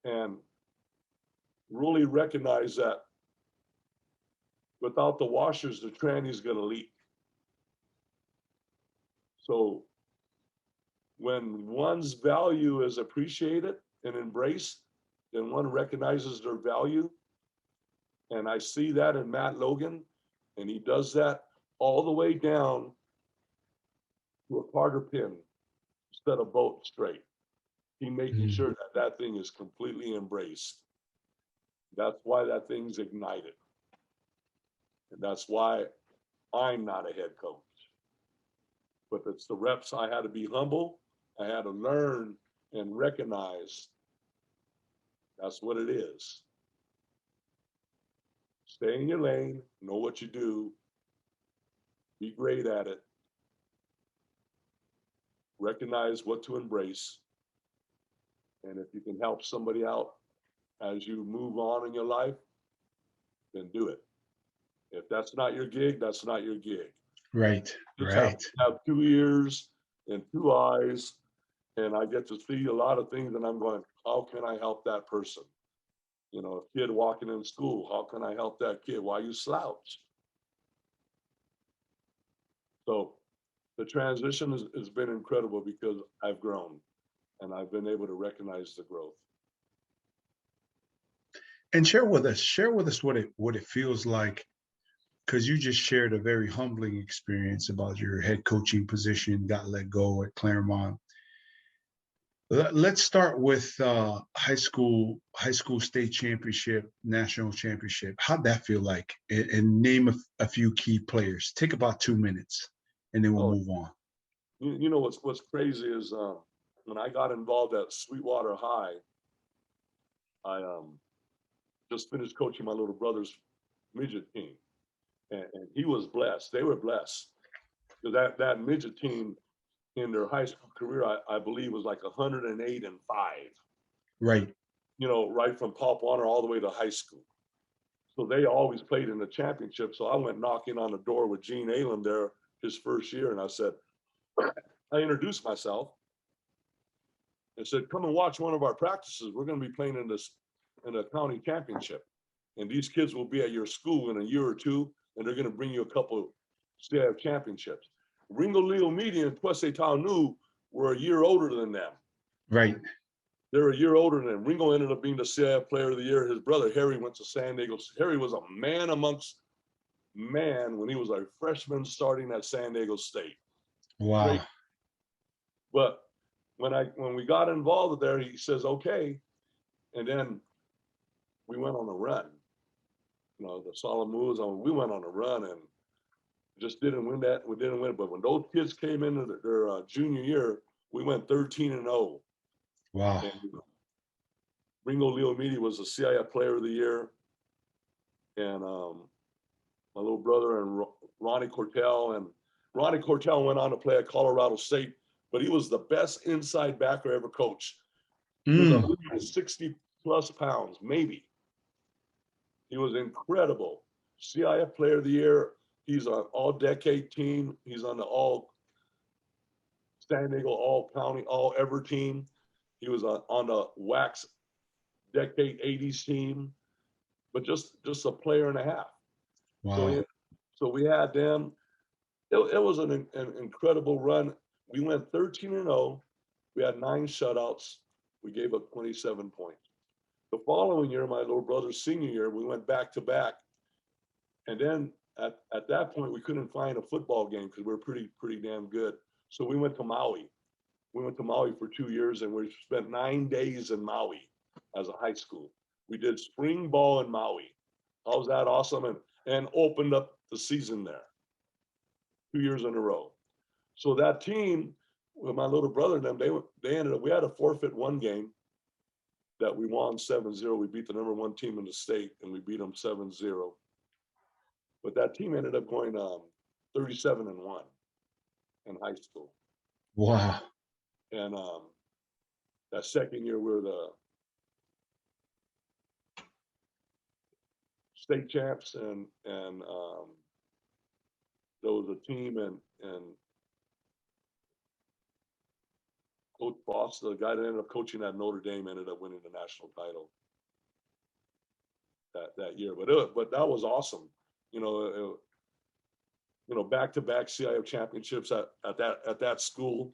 and really recognize that without the washers, the tranny's gonna leak. So when one's value is appreciated and embraced, then one recognizes their value. And I see that in Matt Logan, and he does that all the way down to a Carter pin instead of bolt straight. He making sure that that thing is completely embraced. That's why that thing's ignited. And that's why I'm not a head coach. But it's the reps. I had to be humble. I had to learn and recognize that's what it is. Stay in your lane, know what you do, be great at it, recognize what to embrace, and if you can help somebody out as you move on in your life, then do it. If that's not your gig, that's not your gig. Right, Just right. have 2 ears and 2 eyes, and I get to see a lot of things, and I'm going, how can I help that person? You know, a kid walking in school, how can I help that kid? Why you slouch? So the transition has been incredible because I've grown and I've been able to recognize the growth. And share with us what it feels like, because you just shared a very humbling experience about your head coaching position, got let go at Claremont. Let's start with high school state championship, national championship. How'd that feel like? And name a few key players. Take about 2 minutes, and then we'll move on. You know what's crazy is when I got involved at Sweetwater High, I just finished coaching my little brother's midget team, and he was blessed. They were blessed because that midget team in their high school career, I believe, was like 108-5. Right. You know, right from Pop Warner all the way to high school. So they always played in the championship. So I went knocking on the door with Gene Allen there his first year, and I said, I introduced myself and said, come and watch one of our practices. We're going to be playing in the county championship. And these kids will be at your school in a year or two, and they're going to bring you a couple CIF championships. Ringo Leo Media and Twese Taunu were a year older than them. Right. They're a year older than them. Ringo ended up being the CIF Player of the Year. His brother, Harry, went to San Diego. Harry was a man amongst men when he was a freshman starting at San Diego State. Wow. Great. But when we got involved there, he says, okay. And then we went on a run. You know, the solemn moves on, we went on a run and just didn't win that. We didn't win. But when those kids came into their junior year, we went 13-0. Wow. And Ringo Leo Media was the CIF Player of the Year. And my little brother and Ronnie Cortell. And Ronnie Cortell went on to play at Colorado State, but he was the best inside backer ever coached. He was 160 plus pounds, maybe. He was incredible. CIF Player of the Year. He's on all-decade team. He's on the all San Diego, all county, all ever team. He was on the Wax decade 80s team, but just a player and a half. Wow. So we had them. It was an incredible run. We went 13-0. We had 9 shutouts. We gave up 27 points. The following year, my little brother's senior year, we went back to back. And then at that point, we couldn't find a football game because we were pretty damn good. So we went to Maui. We went to Maui for 2 years, and we spent 9 days in Maui as a high school. We did spring ball in Maui. How was that awesome? And opened up the season there 2 years in a row. So that team, with my little brother and them, they ended up, we had to forfeit one game that we won 7-0. We beat the number 1 team in the state, and we beat them 7-0. But that team ended up going 37-1 in high school. Wow. And that second year, we were the state champs, and there was a team, and Coach Boss, the guy that ended up coaching at Notre Dame, ended up winning the national title that year. But that was awesome. Back-to-back CIF championships at that school.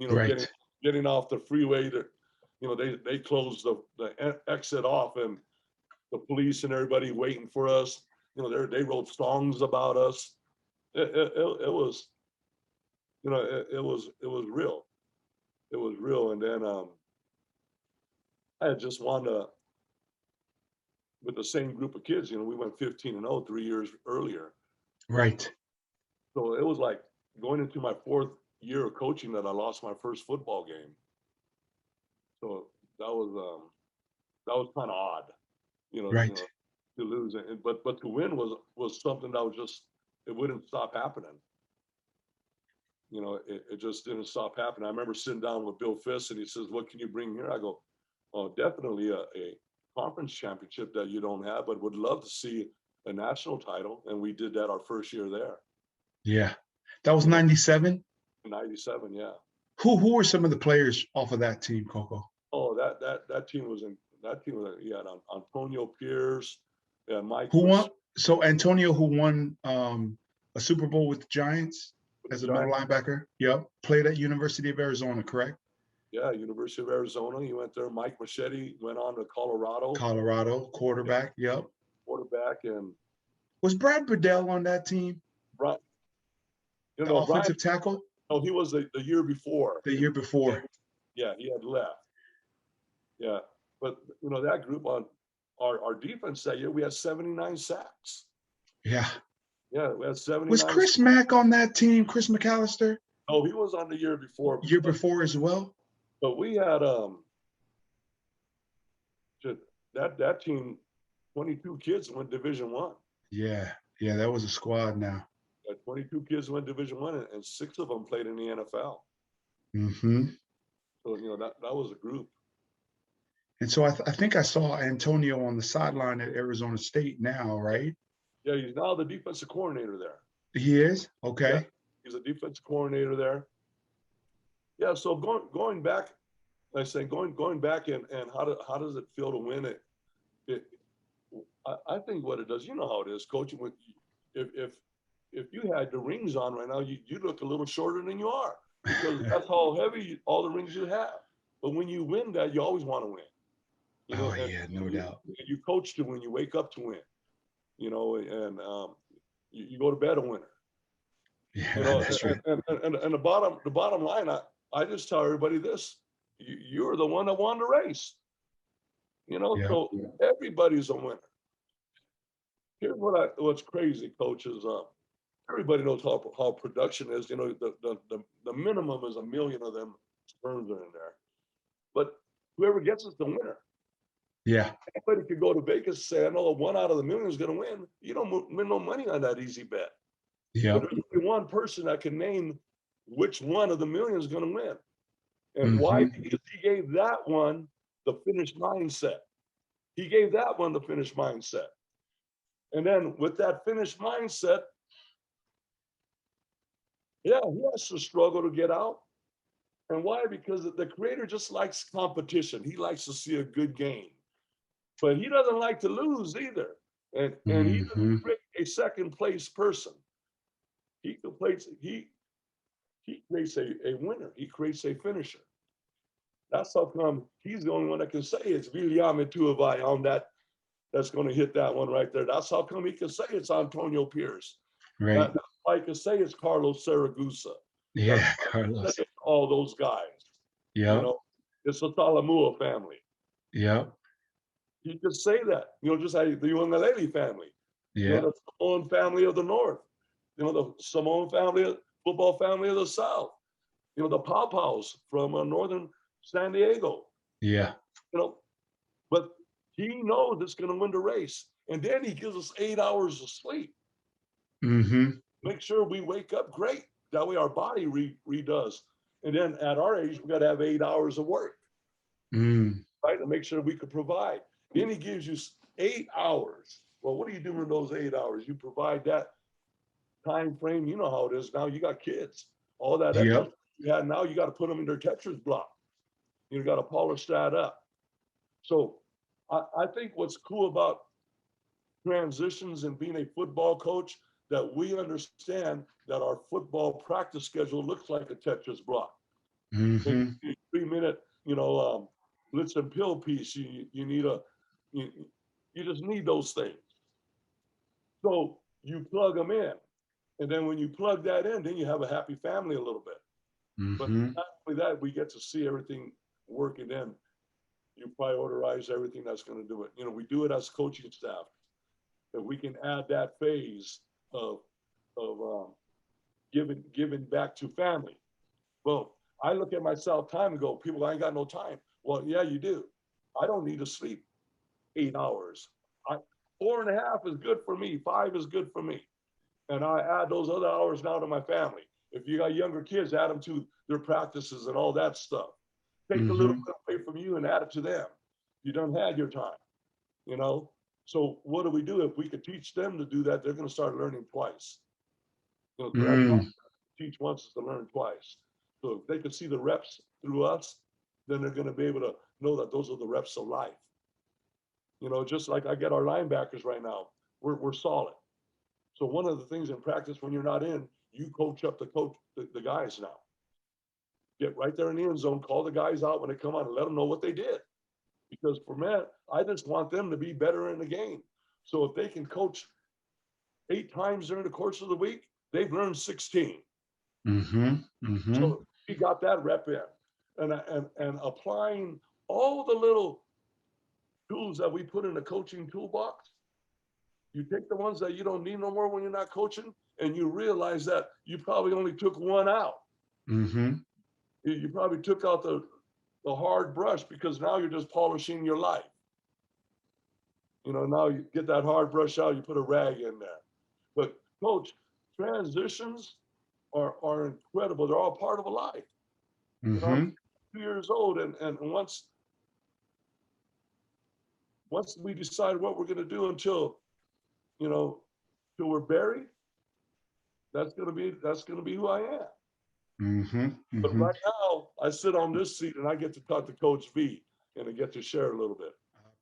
Right. Getting off the freeway to, they closed the exit off, and the police and everybody waiting for us. They wrote songs about us. It was, it was real. It was real. And then I had just won with the same group of kids. We went 15-0 3 years earlier. Right. So it was like going into my 4th year of coaching that I lost my first football game. So that was kind of odd, Right. to lose. But to win was something that was just, it wouldn't stop happening. It just didn't stop happening. I remember sitting down with Bill Fiss, and he says, "What can you bring here?" I go, "Oh, definitely a conference championship that you don't have, but would love to see a national title." And we did that our first year there. Yeah. That was 97? 97, yeah. Who were some of the players off of that team, Coco? Oh, that team was you had Antonio Pierce, Mike. Who won? So Antonio, who won a Super Bowl with the Giants as a middle linebacker. Yep. Played at University of Arizona, correct? Yeah, University of Arizona. He went there. Mike Machete went on to Colorado. Quarterback. Yep. Quarterback. And was Brad Bedell on that team? Right. The offensive tackle? No, he was the year before. The year before. Yeah, he had left. Yeah, but that group on our defense that year, we had 79 sacks. Yeah. Yeah, we had 79. Was Chris Mack on that team? Chris McAllister? Oh, he was on the year before. Year before as well. But we had that team, 22 kids went Division I. Yeah, that was a squad now. 22 kids went Division I, and 6 of them played in the NFL. Mm-hmm. So that was a group. And so I think I saw Antonio on the sideline at Arizona State now, right? Yeah, he's now the defensive coordinator there. He is? Okay. Yeah, he's a defensive coordinator there. Yeah, so going back, like I say, going back and how does it feel to win it? I think what it does, how it is, coaching. If you had the rings on right now, you look a little shorter than you are, because that's how heavy all the rings you have. But when you win that, you always want to win. No doubt. You coach to win. You wake up to win. And you go to bed a winner. Yeah, that's right. And the bottom line, I just tell everybody this: you're the one that won the race. So everybody's a winner. Here's what's crazy, Coach, is everybody knows how production is. The minimum is 1 million of them sperms are in there, but whoever gets it's the winner. Yeah. Anybody could go to Vegas and say, "I know 1 out of the million is going to win." You don't win no money on that easy bet. Yeah. But there's only one person that can name which one of the million is going to win, and why? Because he gave that one the finished mindset. He gave that one the finished mindset. And then with that finished mindset, yeah, he has to struggle to get out. And why? Because the creator just likes competition. He likes to see a good game. But he doesn't like to lose either. And he doesn't create a second place person. He creates a winner. He creates a finisher. That's how come he's the only one that can say it's William Tuivai on that's going to hit that one right there. That's how come he can say it's Antonio Pierce. Right. That's why he can say it's Carlos Saragusa. Yeah, Carlos. All those guys. Yeah. It's the Talamua family. Yeah. He could say that. Just like the Uingalele family. Yeah. The Samoan family of the North. The Samoan family, football family of the South. The Paw-Paws from northern San Diego. Yeah. But he knows it's going to win the race. And then he gives us 8 hours of sleep. Make sure we wake up great. That way our body redoes. And then at our age, we got to have 8 hours of work. Right? To make sure we can provide. Then he gives you 8 hours Well, what do you do in those 8 hours? You provide that time frame. You know how it is now. You got kids. All that extra Yep. you had now, you got to put them in their Tetris block. You got to polish that up. So I think what's cool about transitions and being a football coach, that we understand that our football practice schedule looks like a Tetris block. Mm-hmm. 3 minute, blitz and pill piece. You need you, you just need those things. So you plug them in. And then when you plug that in, then you have a happy family a little bit. But Mm-hmm. not only that, we get to see everything working in. You prioritize everything that's going to do it. We do it as coaching staff. If we can add that phase of giving back to family. Well, I look at myself time and go, people, I ain't got no time. Well, yeah, you do. I don't need to sleep 8 hours. 4.5 is good for me. 5 is good for me. And I add those other hours now to my family. If you got younger kids, add them to their practices and all that stuff. Take a little Mm-hmm. bit away from you and add it to them. You done had your time, you know? So what do we do? If we could teach them to do that, they're going to start learning twice. That's how Mm. teach once is to learn twice. So if they can see the reps through us, then they're going to be able to know that those are the reps of life. Just like I get our linebackers right now, we're solid. So one of the things in practice when you're not in, you coach up the guys now. Get right there in the end zone, call the guys out when they come on and let them know what they did. Because for me, I just want them to be better in the game. So if they can coach 8 times during the course of the week, they've learned 16. Mm-hmm. Mm-hmm. So he got that rep in. And applying all the little tools that we put in the coaching toolbox, you take the ones that you don't need no more when you're not coaching, and you realize that you probably only took one out. Mm-hmm. You probably took out the hard brush because now you're just polishing your life. Now you get that hard brush out, you put a rag in there. But coach, transitions are incredible. They're all part of a life. I'm Mm-hmm. 2 years old, and once we decide what we're going to do until we're buried, that's going to be who I am. Mm-hmm. But Mm-hmm. right now, I sit on this seat and I get to talk to Coach V and I get to share a little bit.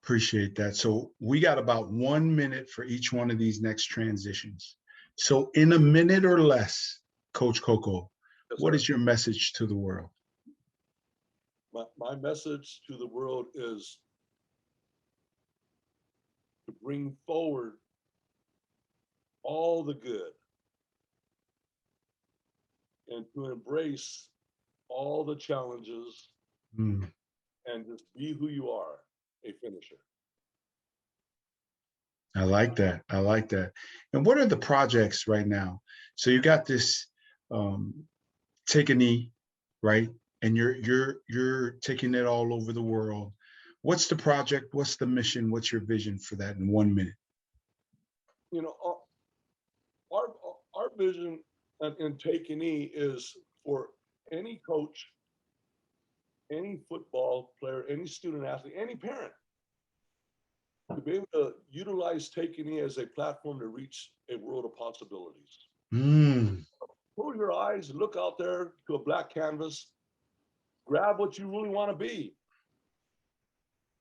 Appreciate that. So we got about 1 minute for each one of these next transitions. So in a minute or less, Coach Coco, Yes, what sir. is your message to the world? My message to the world is to bring forward all the good and to embrace all the challenges Mm, and just be who you are, a finisher. I like that. I like that. And what are the projects right now? So you got this take a knee, right? And you're taking it all over the world. What's the project? What's the mission? What's your vision for that in 1 minute? You know, our our vision in TAKEAKNEE is for any coach, any football player, any student athlete, any parent to be able to utilize TAKEAKNEE as a platform to reach a world of possibilities. Mm, Close your eyes, look out there to a black canvas, grab what you really want to be,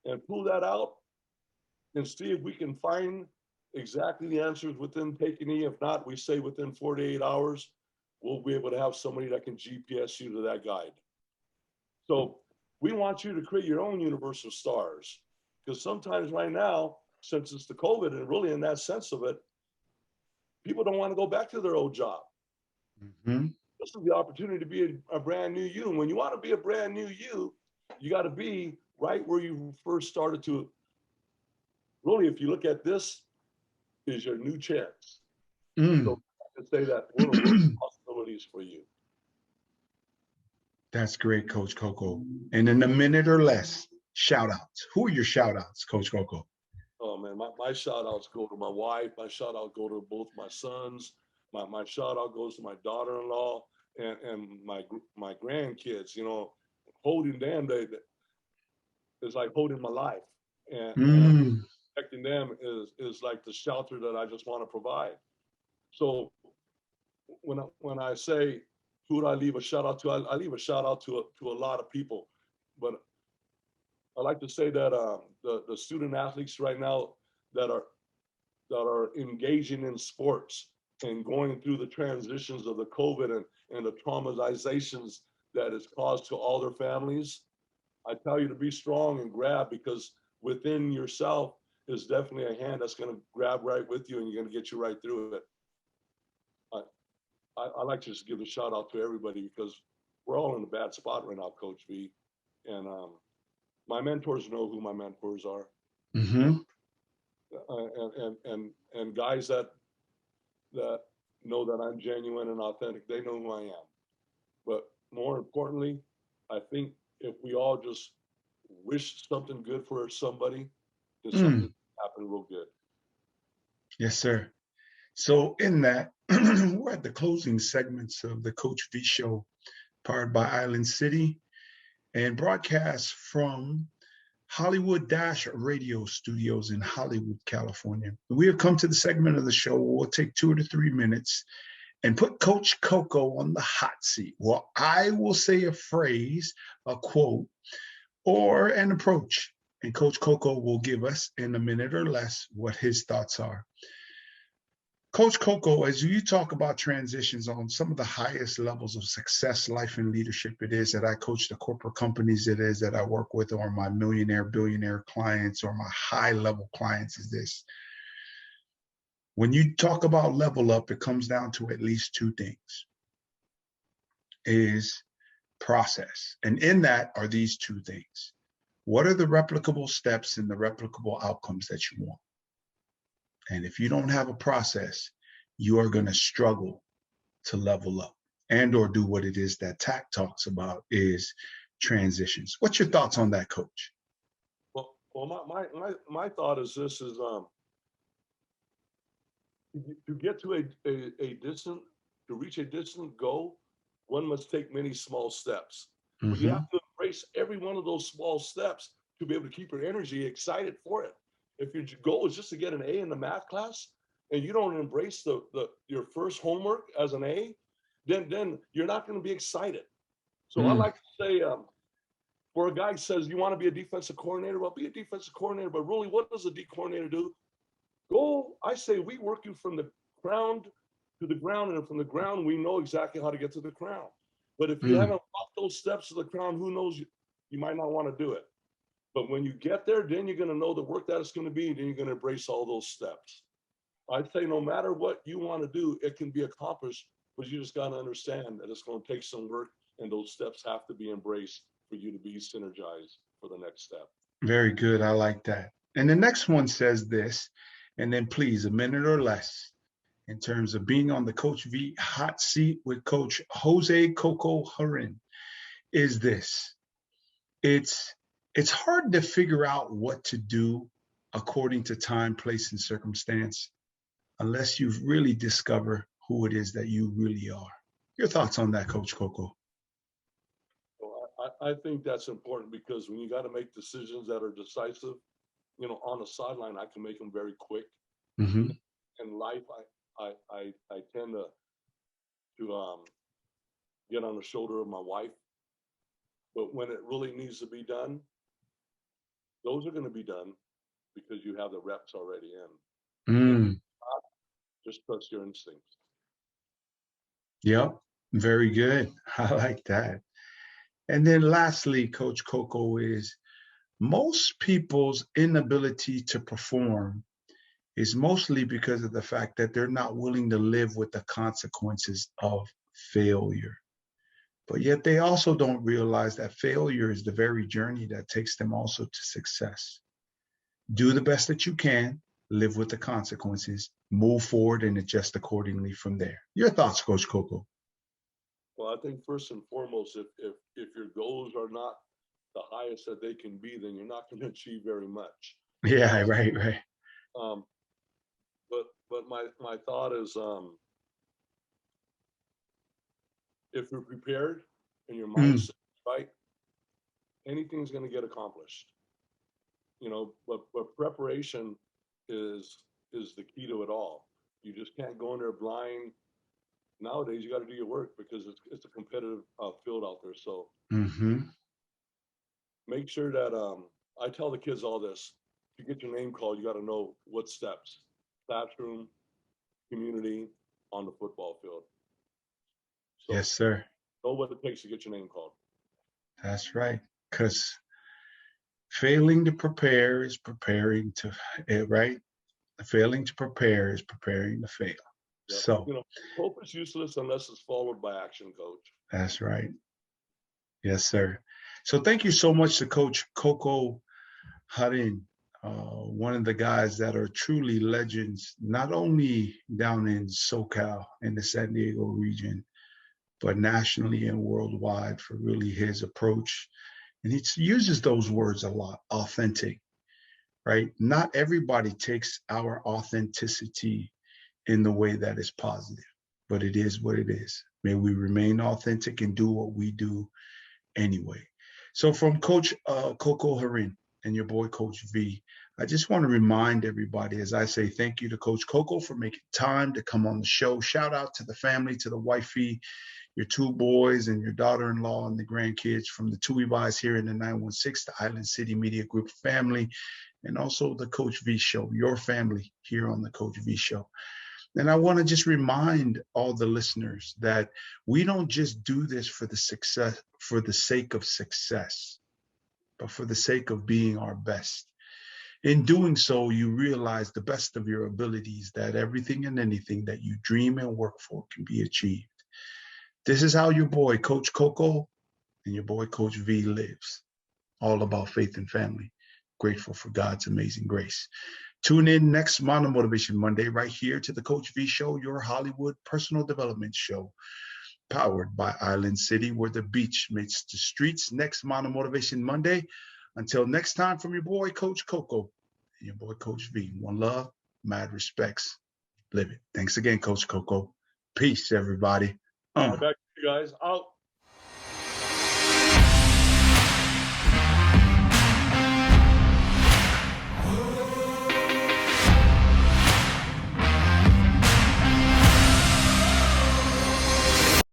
and pull that out and see if we can find exactly the answers within TAKEAKNEE. If not, we say within 48 hours, we'll be able to have somebody that can GPS you to that guide. So we want you to create your own universe of stars. Because sometimes right now, since it's the COVID and really in that sense of it, people don't want to go back to their old job. mm-hmm. This is the opportunity to be a brand new you. And when you want to be a brand new you got to be right where you first started to. Really, if you look at this, is your new chance. Mm. So I can say that one of the possibilities for you. That's great, Coach Coco. And in a minute or less, shout outs. Who are your shout outs, Coach Coco? Oh man, my shout outs go to my wife. My shout out go to both my sons. My shout out goes to my daughter-in-law and my grandkids. Holding them, it's like holding my life. And Mm. protecting them is like the shelter that I just want to provide. So when I say who do I leave a shout out to, I leave a shout out to a lot of people, but I like to say that the student athletes right now that are engaging in sports and going through the transitions of the COVID and the traumatizations that it's caused to all their families, I tell you to be strong and grab, because within yourself is definitely a hand that's going to grab right with you and you're going to get you right through it. I like to just give a shout out to everybody because we're all in a bad spot right now, Coach V. And my mentors know who my mentors are. Mm-hmm. And guys that know that I'm genuine and authentic, they know who I am. But more importantly, I think if we all just wish something good for somebody, then something happen real good. Yes, sir. So in that, we're at the closing segments of the Coach V Show, powered by Island City and broadcast from Hollywood Radio Studios in Hollywood, California. We have come to the segment of the show where we'll take 2 to 3 minutes and put Coach Coco on the hot seat. Well, I will say a phrase, a quote, or an approach, and Coach Coco will give us in a minute or less what his thoughts are. Coach Coco, as you talk about transitions on some of the highest levels of success, life, and leadership it is that I coach, the corporate companies it is that I work with, or my millionaire, billionaire clients, or my high-level clients is this. When you talk about level up, it comes down to at least 2 things. Is process. And in that are these 2 things. What are the replicable steps and the replicable outcomes that you want? And if you don't have a process, you are going to struggle to level up and or do what it is that TAC talks about is transitions. What's your thoughts on that, Coach? Well, my thought is this is to get to to reach a distant goal, one must take many small steps. Mm-hmm. But you have to embrace every one of those small steps to be able to keep your energy excited for it. If your goal is just to get an A in the math class and you don't embrace your first homework as an A, then you're not going to be excited. So I like to say, where a guy says you want to be a defensive coordinator, well, be a defensive coordinator. But really, what does a D coordinator do? I say we work you from the ground to the ground, and from the ground, we know exactly how to get to the crown. But if you haven't walked those steps to the crown, who knows, you might not want to do it. But when you get there, then you're going to know the work that it's going to be, and then you're going to embrace all those steps. I'd say no matter what you want to do, it can be accomplished, but you just got to understand that it's going to take some work, and those steps have to be embraced for you to be synergized for the next step. Very good. I like that. And the next one says this, and then please, a minute or less, in terms of being on the Coach V hot seat with Coach Coco Jarin, is this. It's hard to figure out what to do according to time, place, and circumstance unless you really discover who it is that you really are. Your thoughts on that, Coach Coco? Well, I think that's important because when you got to make decisions that are decisive, on the sideline, I can make them very quick. Mm-hmm. In life, I tend to get on the shoulder of my wife, but when it really needs to be done, those are going to be done because you have the reps already in. Just trust your instincts. Yep, very good. I like that. And then lastly, Coach Coco, is most people's inability to perform is mostly because of the fact that they're not willing to live with the consequences of failure. But yet they also don't realize that failure is the very journey that takes them also to success. Do the best that you can, live with the consequences, move forward, and adjust accordingly from there. Your thoughts, Coach Coco? Well, I think first and foremost, if your goals are not the highest that they can be, then you're not going to achieve very much. Yeah, right. But my thought is, if you're prepared and your mindset right, anything's going to get accomplished. But preparation is the key to it all. You just can't go in there blind. Nowadays, you got to do your work because it's a competitive field out there. So make sure that I tell the kids all this. If you get your name called, you got to know what steps: classroom, community, on the football field. So yes, sir. know what it takes to get your name called. That's right. Because failing to prepare is preparing to, right? Failing to prepare is preparing to fail. Yep. So, you know, hope is useless unless it's followed by action, Coach. that's right. Yes, sir. So thank you so much to Coach Coco Jarin, one of the guys that are truly legends, not only down in SoCal in the San Diego region, but nationally and worldwide for really his approach. And he uses those words a lot, authentic, right? Not everybody takes our authenticity in the way that is positive, but it is what it is. May we remain authentic and do what we do anyway. So from Coach Coco Jarin and your boy Coach V, I just want to remind everybody, as I say thank you to Coach Coco for making time to come on the show. Shout out to the family, to the wifey, your two boys and your daughter-in-law and the grandkids from the Tuibais here in the 916, the Island City Media Group family, and also the Coach V Show, your family here on the Coach V Show. And I want to just remind all the listeners that we don't just do this for the sake of success, but for the sake of being our best. In doing so, you realize the best of your abilities, that everything and anything that you dream and work for can be achieved. This is how your boy, Coach Coco, and your boy, Coach V, lives. All about faith and family. Grateful for God's amazing grace. Tune in next Mono Motivation Monday right here to the Coach V Show, your Hollywood personal development show, powered by Island City, where the beach meets the streets. Next Mono Motivation Monday. Until next time, from your boy, Coach Coco, and your boy, Coach V. One love, mad respects. Live it. Thanks again, Coach Coco. Peace, everybody. Back to you guys. Out.